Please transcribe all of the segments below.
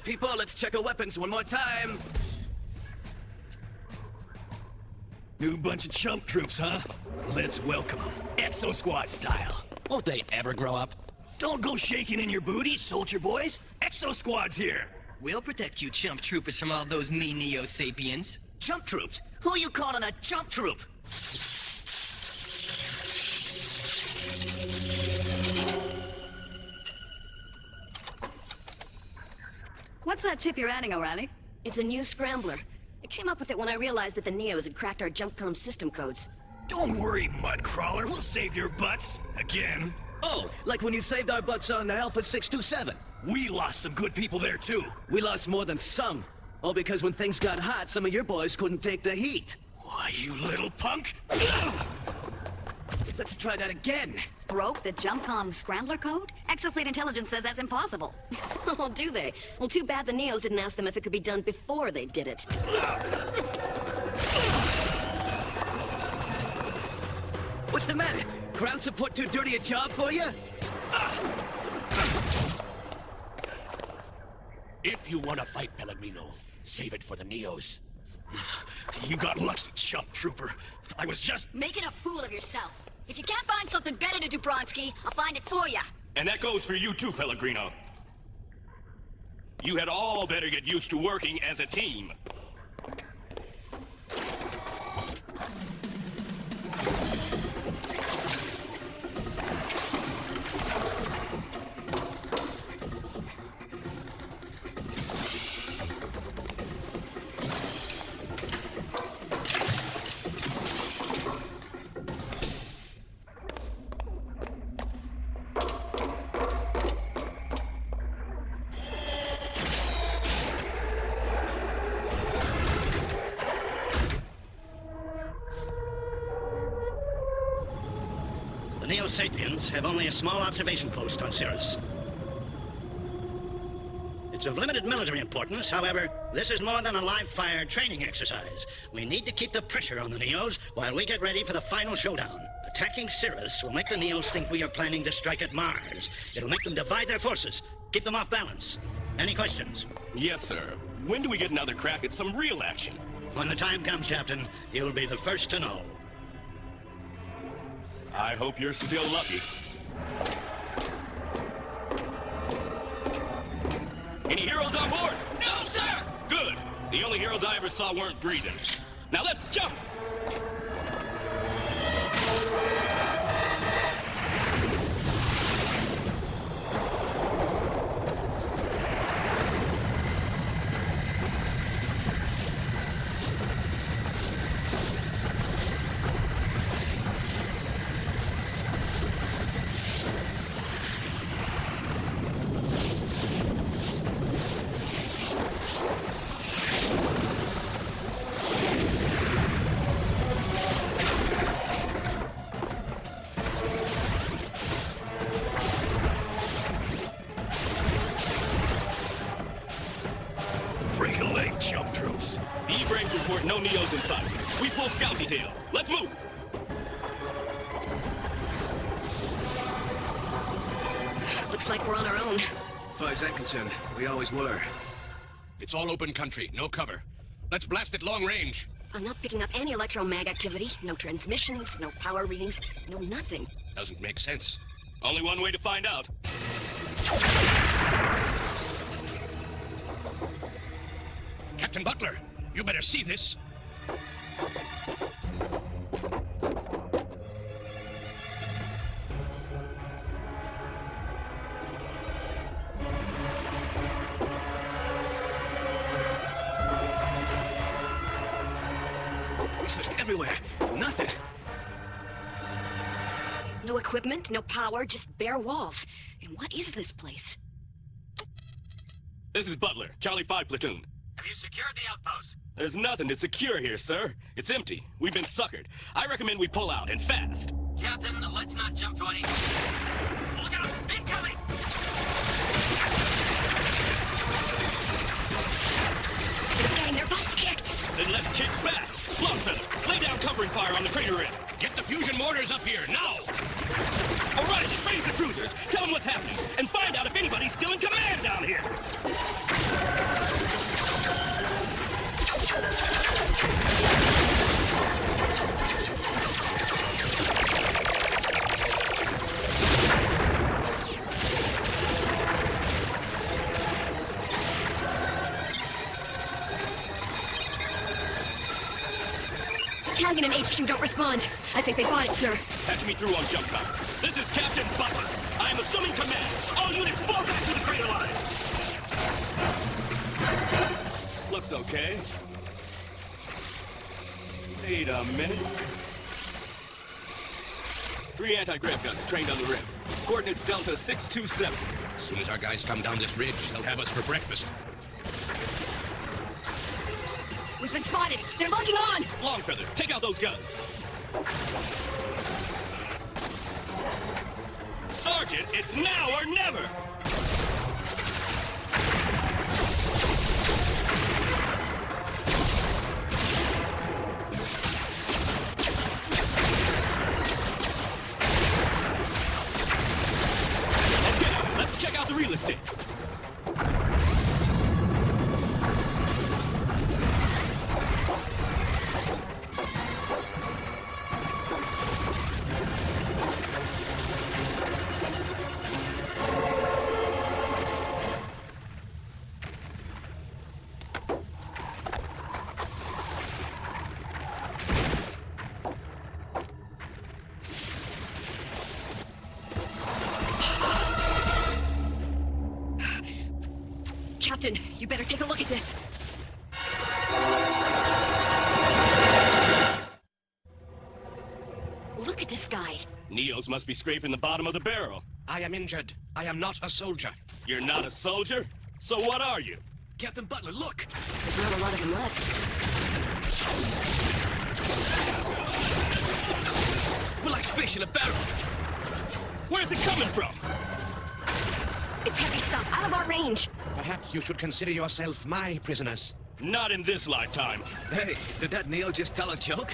right, people, let's check our weapons one more time. New bunch of chump troops, huh? Let's welcome them, Exosquad style. Won't they ever grow up? Don't go shaking in your booty, soldier boys. Exosquad's here. We'll protect you chump troopers from all those mean Neo-Sapiens. Chump troops? Who are you calling a chump troop? What's that chip you're adding, O'Reilly? It's a new scrambler. I came up with it when I realized that the Neos had cracked our JumpCom system codes. Don't worry, Mudcrawler. We'll save your butts. Again. Oh, like when you saved our butts on the Alpha 627. We lost some good people there, too. We lost more than some. All because when things got hot, some of your boys couldn't take the heat. Why, you little punk! Ugh! Let's try that again. Broke the JumpCom scrambler code? Exofleet Intelligence says that's impossible. Oh, do they? Well, too bad the Neos didn't ask them if it could be done before they did it. What's the matter? Ground support too dirty a job for you? If you want to fight Pellegrino, save it for the Neos. You got lucky, chump trooper. I was just... Making a fool of yourself. If you can't find something better to do, Bronski, I'll find it for you. And that goes for you too, Pellegrino. You had all better get used to working as a team. The Neo-Sapiens have only a small observation post on Cirrus. It's of limited military importance, however, this is more than a live-fire training exercise. We need to keep the pressure on the Neos while we get ready for the final showdown. Attacking Cirrus will make the Neos think we are planning to strike at Mars. It'll make them divide their forces, keep them off balance. Any questions? Yes, sir. When do we get another crack at some real action? When the time comes, Captain, you'll be the first to know. I hope you're still lucky. Any heroes on board? No, sir! Good. The only heroes I ever saw weren't breathing. Now let's jump! Break a leg, chump troops. The E-frames report no Neos inside. We pull scout detail. Let's move! Looks like we're on our own. As far as I'm concerned, we always were. It's all open country, no cover. Let's blast it long range. I'm not picking up any electromag activity. No transmissions, no power readings, no nothing. Doesn't make sense. Only one way to find out. Captain Butler, you better see this. We searched everywhere. Nothing. No equipment, no power, just bare walls. And what is this place? This is Butler, Charlie 5 platoon. Have you secured the outpost? There's nothing to secure here, sir. It's empty. We've been suckered. I recommend we pull out, and fast. Captain, let's not jump to any... Look out! Incoming! They're getting their butts kicked! Then let's kick back. Longfellow, lay down covering fire on the trader end. Get the fusion mortars up here, now! O'Reilly, raise the cruisers. Tell them what's happening, and find out if anybody's still in command down here. battalion and HQ don't respond. I think they bought it, sir. Patch me through on jump com. This is Captain Butler. I am assuming command. All units fall back to the crater line. Looks okay. Wait a minute. 3 anti-grav guns trained on the rim. Coordinates Delta 627. As soon as our guys come down this ridge, they'll have us for breakfast. We've been spotted. They're logging on. Longfeather, take out those guns. Sergeant, it's now or never! Okay, let's check out the real estate. Captain, you better take a look at this. Look at this guy. Neos must be scraping the bottom of the barrel. I am injured. I am not a soldier. You're not a soldier? So what are you? Captain Butler, look! There's not a lot of them left. We're like fish in a barrel. Where's it coming from? It's heavy stuff, out of our range. Perhaps you should consider yourself my prisoners. Not in this lifetime. Hey, did that Neo just tell a joke?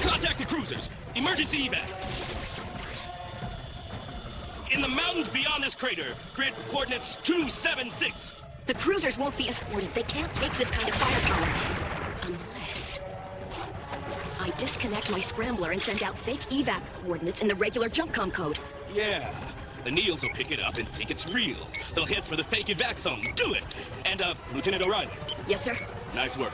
Contact the cruisers. Emergency evac. In the mountains beyond this crater, grid coordinates 276. The cruisers won't be escorted. They can't take this kind of firepower. Unless I disconnect my scrambler and send out fake evac coordinates in the regular JumpCom code. Yeah. The Neos will pick it up and think it's real. They'll head for the fake evac zone. Do it! And, Lieutenant O'Reilly. Yes, sir? Nice work.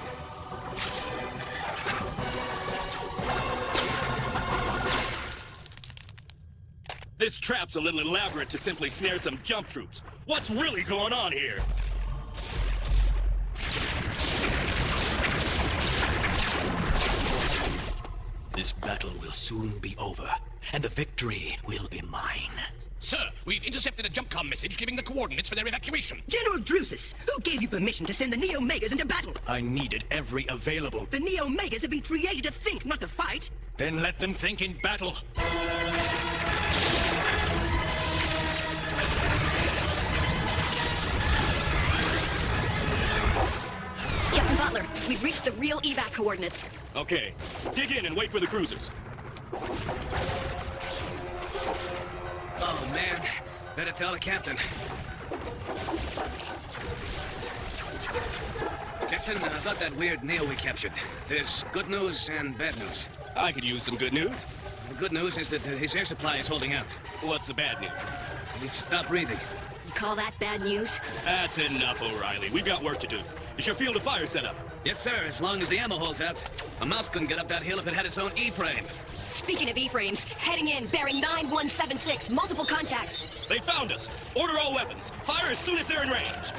This trap's a little elaborate to simply snare some jump troops. What's really going on here? This battle will soon be over, and the victory will be mine. Sir, we've intercepted a JumpCom message giving the coordinates for their evacuation. General Drusus, who gave you permission to send the Neo-Megas into battle? I needed every available. The Neo-Megas have been created to think, not to fight. Then let them think in battle. Captain Butler, we've reached the real evac coordinates. Okay, dig in and wait for the cruisers. Oh, man. Better tell the captain. Captain, about that weird Neo we captured. There's good news and bad news. I could use some good news. The good news is that his air supply is holding out. What's the bad news? He stopped breathing. You call that bad news? That's enough, O'Reilly. We've got work to do. Is your field of fire set up? Yes, sir, as long as the ammo holds out. A mouse couldn't get up that hill if it had its own E-frame. Speaking of E-frames, heading in, bearing 9176, multiple contacts. They found us. Order all weapons. Fire as soon as they're in range.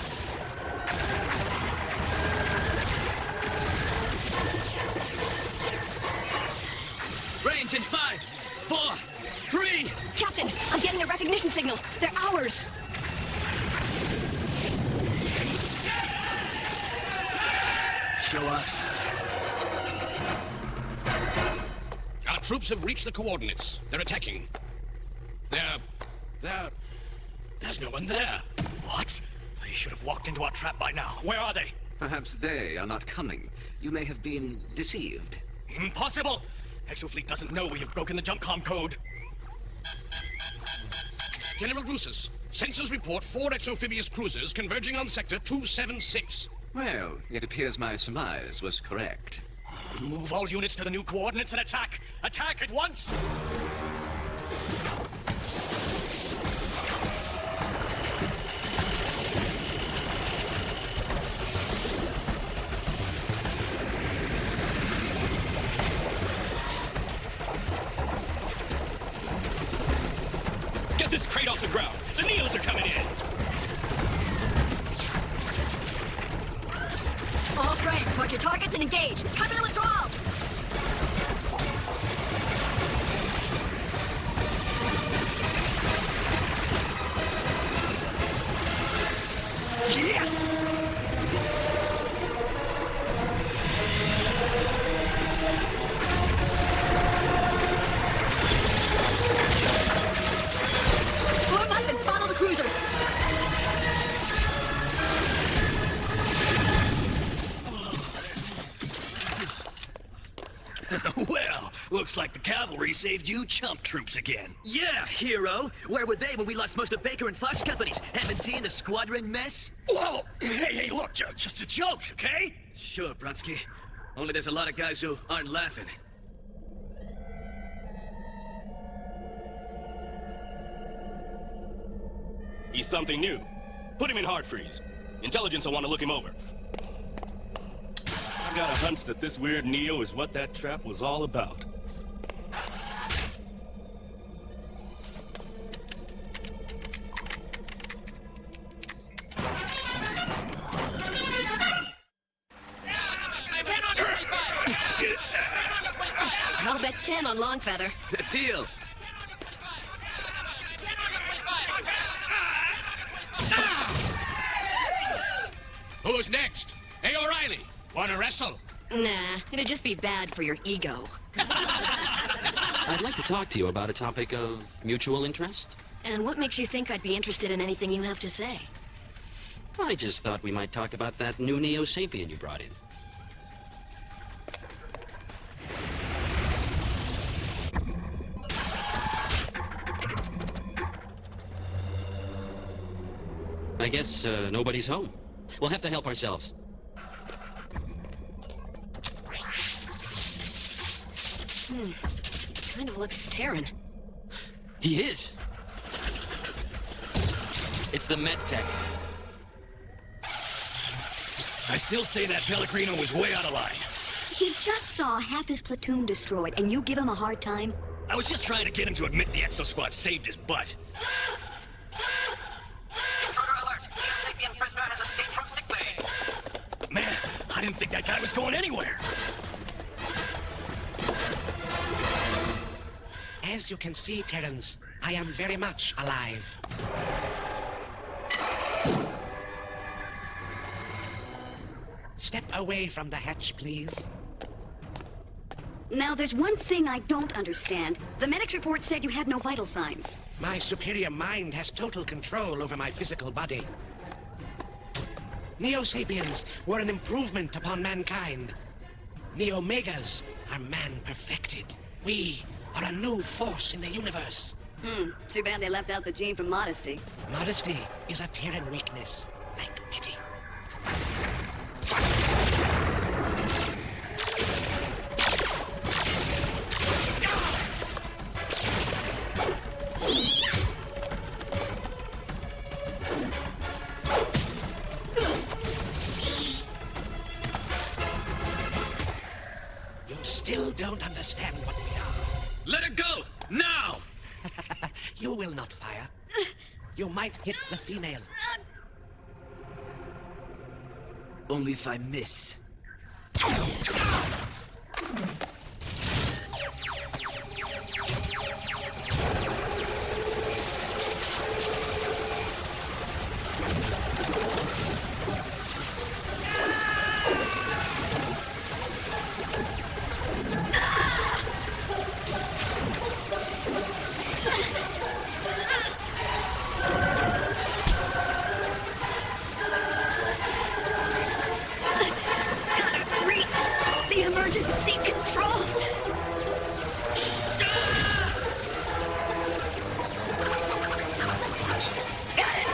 Range in 5, 4, 3. Captain, I'm getting a recognition signal. They're ours. Show us. Our troops have reached the coordinates. They're attacking. There's no one there. What? They should have walked into our trap by now. Where are they? Perhaps they are not coming. You may have been deceived. Impossible! Exofleet doesn't know we have broken the JumpCom code. General Drusus, sensors report 4 exophibious cruisers converging on Sector 276. Well, it appears my surmise was correct. Move all units to the new coordinates and attack! Attack at once! crate off the ground. The Neos are coming in. All frames, mark your targets and engage. Cover the withdrawal. Yes! Form up and follow the cruisers. Well, looks like the cavalry saved you chump troops again. Yeah, hero. Where were they when we lost most of Baker and Fox companies? M&T and the squadron mess? Whoa! Hey, look, just a joke, okay? Sure, Brunsky. Only there's a lot of guys who aren't laughing. He's something new. Put him in hard freeze. Intelligence will want to look him over. I got a hunch that this weird Neo is what that trap was all about. I'll bet 10 on Longfeather. Deal. Who's next? Hey, O'Reilly, wanna wrestle? Nah, it'd just be bad for your ego. I'd like to talk to you about a topic of mutual interest. And what makes you think I'd be interested in anything you have to say? I just thought we might talk about that new Neo Sapien you brought in. I guess nobody's home. We'll have to help ourselves. Kind of looks Terran. He is. It's the med tech. I still say that Pellegrino was way out of line. He just saw half his platoon destroyed, and you give him a hard time? I was just trying to get him to admit the Exosquad saved his butt. Intruder alert! Neo-Sapien prisoner has escaped from sick bay. Man, I didn't think that guy was going anywhere. As you can see, Terrans, I am very much alive. Step away from the hatch, please. Now, there's one thing I don't understand. The medic's report said you had no vital signs. My superior mind has total control over my physical body. Neo-Sapiens were an improvement upon mankind. Neo-Megas are man-perfected. We are a new force in the universe. Too bad they left out the gene from modesty. Modesty is a Terran weakness, like pity. You still don't understand what we are. Let it go! Now! You will not fire. You might hit the female. Only if I miss. Emergency controls! Got it!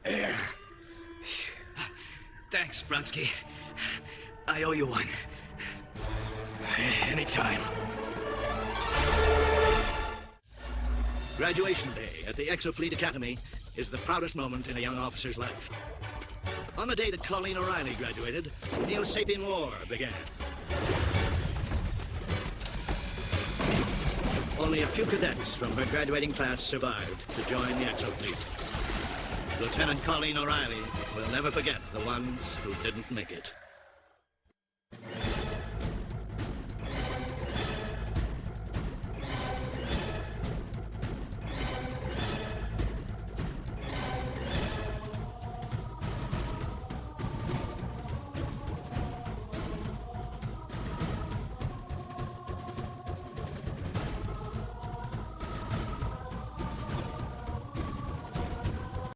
Air. Thanks, Brunsky. I owe you one. Anytime. Graduation day at the Exofleet Academy is the proudest moment in a young officer's life. On the day that Colleen O'Reilly graduated, the Neo-Sapien War began. Only a few cadets from her graduating class survived to join the Exofleet. Lieutenant Colleen O'Reilly will never forget the ones who didn't make it.